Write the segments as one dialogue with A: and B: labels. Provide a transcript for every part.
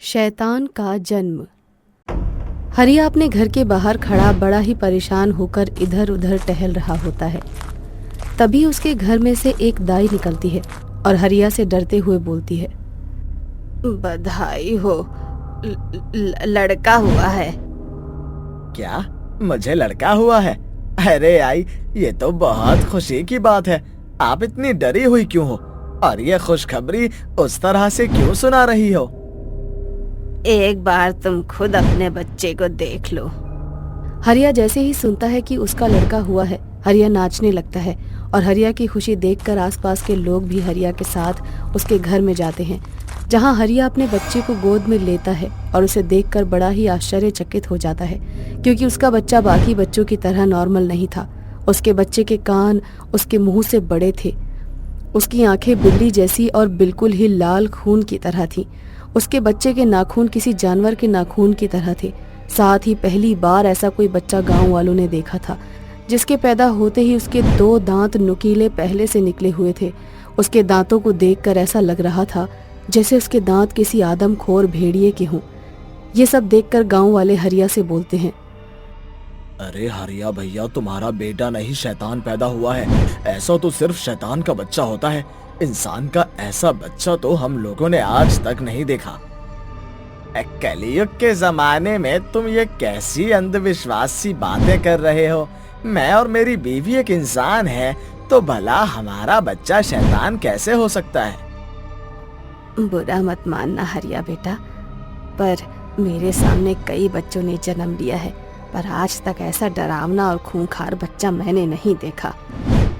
A: शैतान का जन्म। हरिया अपने घर के बाहर खड़ा बड़ा ही परेशान होकर इधर उधर टहल रहा होता है। तभी उसके घर में से एक दाई निकलती है और हरिया से डरते हुए बोलती है, बधाई हो, लड़का हुआ है।
B: क्या? मुझे लड़का हुआ है? अरे आई, ये तो बहुत खुशी की बात है। आप इतनी डरी हुई क्यों हो और ये खुशखबरी उस तरह से क्यों सुना रही हो?
A: एक बार तुम खुद अपने बच्चे को देख लो। हरिया जैसे ही सुनता है कि उसका लड़का हुआ है, हरिया नाचने लगता है और हरिया की खुशी देखकर आसपास के लोग भी हरिया के साथ उसके घर में जाते हैं, जहां हरिया अपने बच्चे को गोद में लेता है और उसे देखकर बड़ा ही आश्चर्यचकित हो जाता है, क्योंकि उसका बच्चा बाकी बच्चों की तरह नॉर्मल नहीं था। उसके बच्चे के कान उसके मुंह से बड़े थे, उसकी आंखें बिल्ली जैसी और बिल्कुल ही लाल खून की तरह थीं। उसके बच्चे के नाखून किसी जानवर के नाखून की तरह थे। साथ ही पहली बार ऐसा कोई बच्चा गांव वालों ने देखा था जिसके पैदा होते ही उसके 2 दांत नुकीले पहले से निकले हुए थे। उसके दांतों को देखकर ऐसा लग रहा था जैसे उसके दांत किसी आदमखोर भेड़िए के हों। ये सब देखकर गांव वाले हरिया से बोलते हैं,
B: अरे हरिया भैया, तुम्हारा बेटा नहीं शैतान पैदा हुआ है। ऐसा तो सिर्फ शैतान का बच्चा होता है। इंसान का ऐसा बच्चा तो हम लोगों ने आज तक नहीं देखा। कलयुग के जमाने में तुम ये कैसी अंधविश्वास सी बातें कर रहे हो? मैं और मेरी बीवी एक इंसान है, तो भला हमारा बच्चा शैतान कैसे हो सकता है?
A: बुरा मत मानना हरिया बेटा, पर मेरे सामने कई बच्चों ने जन्म लिया है, पर आज तक ऐसा डरावना और खूंखार बच्चा मैंने नहीं देखा।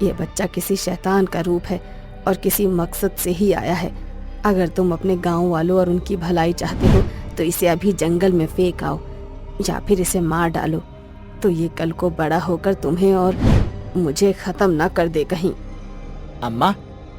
A: ये बच्चा किसी शैतान का रूप है और किसी मकसद से ही आया है। अगर तुम अपने गांव वालों और उनकी भलाई चाहते हो तो इसे अभी जंगल में फेंक आओ या फिर इसे मार डालो, तो ये कल को बड़ा होकर तुम्हें और मुझे खत्म ना कर दे कहीं।
B: अम्मा,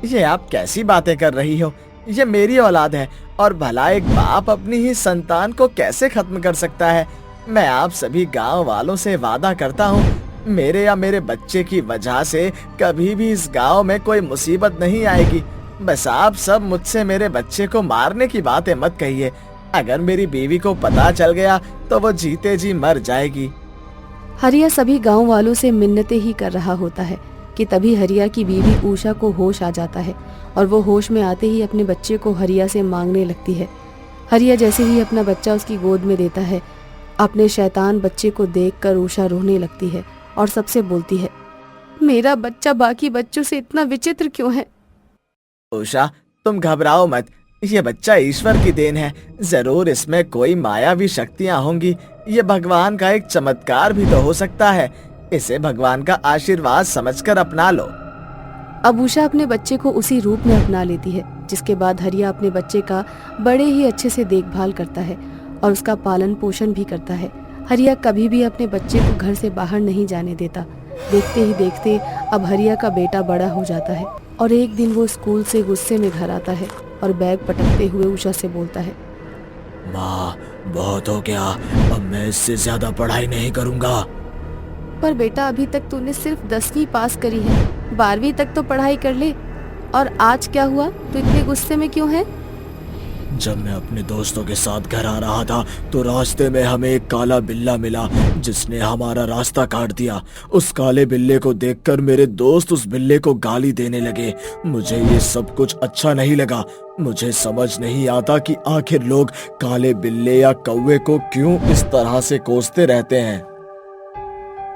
B: ये आप कैसी बातें कर रही हो? ये मेरी औलाद है और भला एक बाप अपनी ही संतान को कैसे खत्म कर सकता है? मैं आप सभी गांव वालों से वादा करता हूँ, मेरे या मेरे बच्चे की वजह से कभी भी इस गांव में कोई मुसीबत नहीं आएगी। बस आप सब मुझसे मेरे बच्चे को मारने की बातें मत कहिए। अगर मेरी बीवी को पता चल गया तो वो जीते जी मर जाएगी।
A: हरिया सभी गांव वालों से मिन्नतें ही कर रहा होता है कि तभी हरिया की बीवी उषा को होश आ जाता है और वो होश में आते ही अपने बच्चे को हरिया से मांगने लगती है। हरिया जैसे ही अपना बच्चा उसकी गोद में देता है, अपने शैतान बच्चे को देखकर उषा रोने लगती है और सबसे बोलती है, मेरा बच्चा बाकी बच्चों से इतना विचित्र क्यों है?
B: उषा, तुम घबराओ मत। ये बच्चा ईश्वर की देन है। जरूर इसमें कोई मायावी शक्तियां होंगी। ये भगवान का एक चमत्कार भी तो हो सकता है। इसे भगवान का आशीर्वाद समझकर अपना लो।
A: अब उषा अपने बच्चे को उसी रूप में अपना लेती है, जिसके बाद हरिया अपने बच्चे का बड़े ही अच्छे से देखभाल करता है और उसका पालन पोषण भी करता है। हरिया कभी भी अपने बच्चे को घर से बाहर नहीं जाने देता। देखते ही देखते अब हरिया का बेटा बड़ा हो जाता है और एक दिन वो स्कूल से गुस्से में घर आता है और बैग पटकते हुए उषा से बोलता है,
B: माँ, बहुत हो गया, अब मैं इससे ज्यादा पढ़ाई नहीं करूँगा।
A: पर बेटा अभी तक तूने सिर्फ 10वीं पास करी है, 12वीं तक तो पढ़ाई कर ले। और आज क्या हुआ, तू इतने गुस्से में क्यों है?
B: जब मैं अपने दोस्तों के साथ घर आ रहा था तो रास्ते में हमें एक काला बिल्ला मिला जिसने हमारा रास्ता काट दिया। उस काले बिल्ले को देखकर मेरे दोस्त उस बिल्ले को गाली देने लगे। मुझे ये सब कुछ अच्छा नहीं लगा। मुझे समझ नहीं आता कि आखिर लोग काले बिल्ले या कौवे को क्यों इस तरह से कोसते रहते हैं।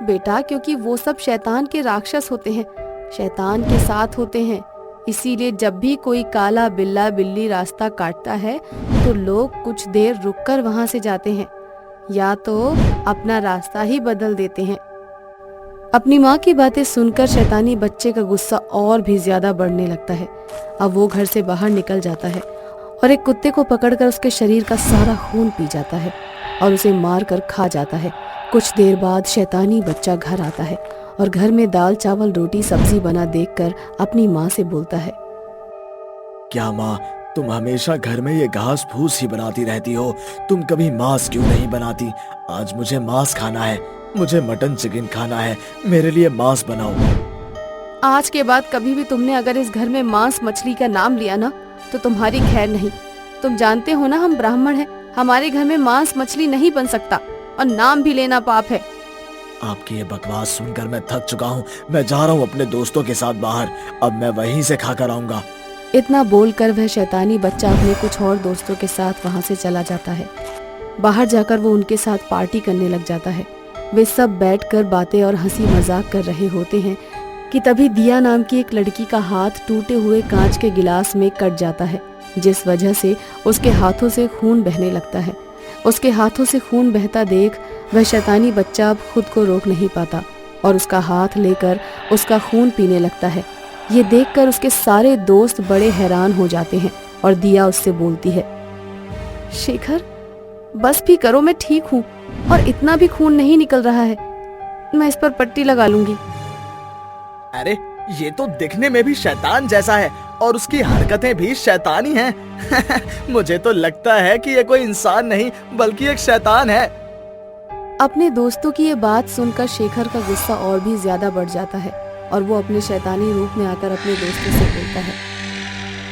A: बेटा क्योंकि वो सब शैतान के राक्षस होते हैं, शैतान के साथ होते हैं। इसीलिए जब भी कोई काला बिल्ला बिल्ली रास्ता काटता है तो लोग कुछ देर रुककर वहां से जाते हैं या तो अपना रास्ता ही बदल देते हैं। अपनी माँ की बातें सुनकर शैतानी बच्चे का गुस्सा और भी ज्यादा बढ़ने लगता है। अब वो घर से बाहर निकल जाता है और एक कुत्ते को पकड़कर उसके शरीर का सारा खून पी जाता है और उसे मार कर खा जाता है। कुछ देर बाद शैतानी बच्चा घर आता है और घर में दाल चावल रोटी सब्जी बना देखकर अपनी माँ से बोलता है,
B: क्या माँ, तुम हमेशा घर में ये घास फूस ही बनाती रहती हो? तुम कभी मांस क्यों नहीं बनाती? आज मुझे मांस खाना है। मुझे मटन चिकन खाना है। मेरे लिए मांस बनाओ।
A: आज के बाद कभी भी तुमने अगर इस घर में मांस मछली का नाम लिया ना तो तुम्हारी खैर नहीं। तुम जानते हो ना हम ब्राह्मण हैं, हमारे घर में मांस मछली नहीं बन सकता और नाम भी लेना पाप है।
B: आपकी ये बकवास सुनकर मैं थक चुका हूँ। मैं जा रहा हूँ अपने दोस्तों के साथ बाहर। अब मैं वहीं से खाकर आऊंगा।
A: इतना बोलकर वह शैतानी बच्चा अपने कुछ और दोस्तों के साथ वहां से चला जाता है। बाहर जाकर वो उनके साथ पार्टी करने लग जाता है। वे सब बैठकर बातें और हंसी मजाक कर रहे होते हैं कि तभी दिया नाम की एक लड़की का हाथ टूटे हुए कांच के गिलास में कट जाता है, जिस वजह से उसके हाथों से खून बहने लगता है। उसके हाथों से खून बहता देख वह शैतानी बच्चा अब खुद को रोक नहीं पाता और उसका हाथ लेकर उसका खून पीने लगता है। ये देखकर उसके सारे दोस्त बड़े हैरान हो जाते हैं और दिया उससे बोलती है, शेखर बस भी करो, मैं ठीक हूँ और इतना भी खून नहीं निकल रहा है, मैं इस पर पट्टी लगा लूंगी।
B: अरे ये तो दिखने में भी शैतान जैसा है और उसकी हरकतें भी शैतानी हैं। मुझे तो लगता है कि ये कोई इंसान नहीं बल्कि एक शैतान है।
A: अपने दोस्तों की ये बात सुनकर शेखर का गुस्सा और भी ज्यादा बढ़ जाता है और वो अपने शैतानी रूप में आकर अपने दोस्तों से बोलता है,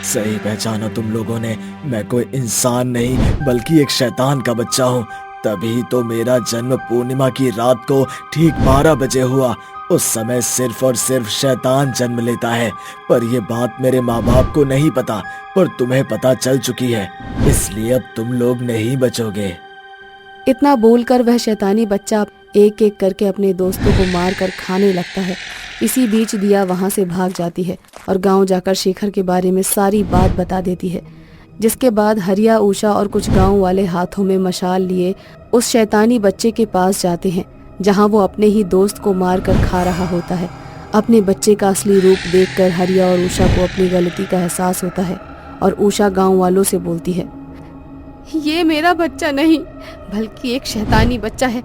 B: सही पहचाना तुम लोगों ने, मैं कोई इंसान नहीं बल्कि एक शैतान का बच्चा हूँ। तभी तो मेरा जन्म पूर्णिमा की रात को ठीक 12 बजे हुआ। उस समय सिर्फ और सिर्फ शैतान जन्म लेता है, पर यह बात मेरे माँ बाप को नहीं पता, पर तुम्हें पता चल चुकी है, इसलिए अब तुम लोग नहीं बचोगे।
A: इतना बोलकर वह शैतानी बच्चा एक एक करके अपने दोस्तों को मार कर खाने लगता है। इसी बीच दिया वहां से भाग जाती है और गांव जाकर शेखर के बारे में सारी बात बता देती है, जिसके बाद हरिया, उषा और कुछ गांव वाले हाथों में मशाल लिए उस शैतानी बच्चे के पास जाते हैं, जहां वो अपने ही दोस्त को मार कर खा रहा होता है। अपने बच्चे का असली रूप देखकर हरिया और उषा को अपनी गलती का एहसास होता है और उषा गांव वालों से बोलती है, ये मेरा बच्चा नहीं बल्कि एक शैतानी बच्चा है।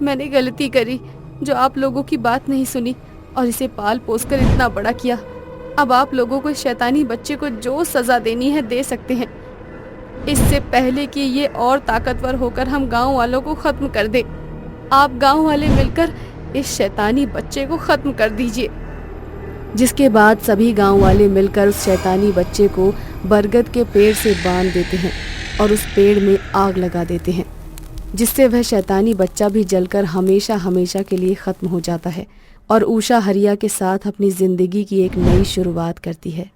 A: मैंने गलती करी जो आप लोगों की बात नहीं सुनी और इसे पाल पोस कर इतना बड़ा किया। अब आप लोगों को इस शैतानी बच्चे को जो सजा देनी है दे सकते हैं, इससे पहले कि ये और ताकतवर होकर हम गांव वालों को खत्म कर दे। आप गांव वाले मिलकर इस शैतानी बच्चे को खत्म कर दीजिए। जिसके बाद सभी गांव वाले मिलकर उस शैतानी बच्चे को बरगद के पेड़ से बांध देते हैं और उस पेड़ में आग लगा देते हैं, जिससे वह शैतानी बच्चा भी जलकर हमेशा हमेशा के लिए खत्म हो जाता है और उषा हरिया के साथ अपनी जिंदगी की एक नई शुरुआत करती है।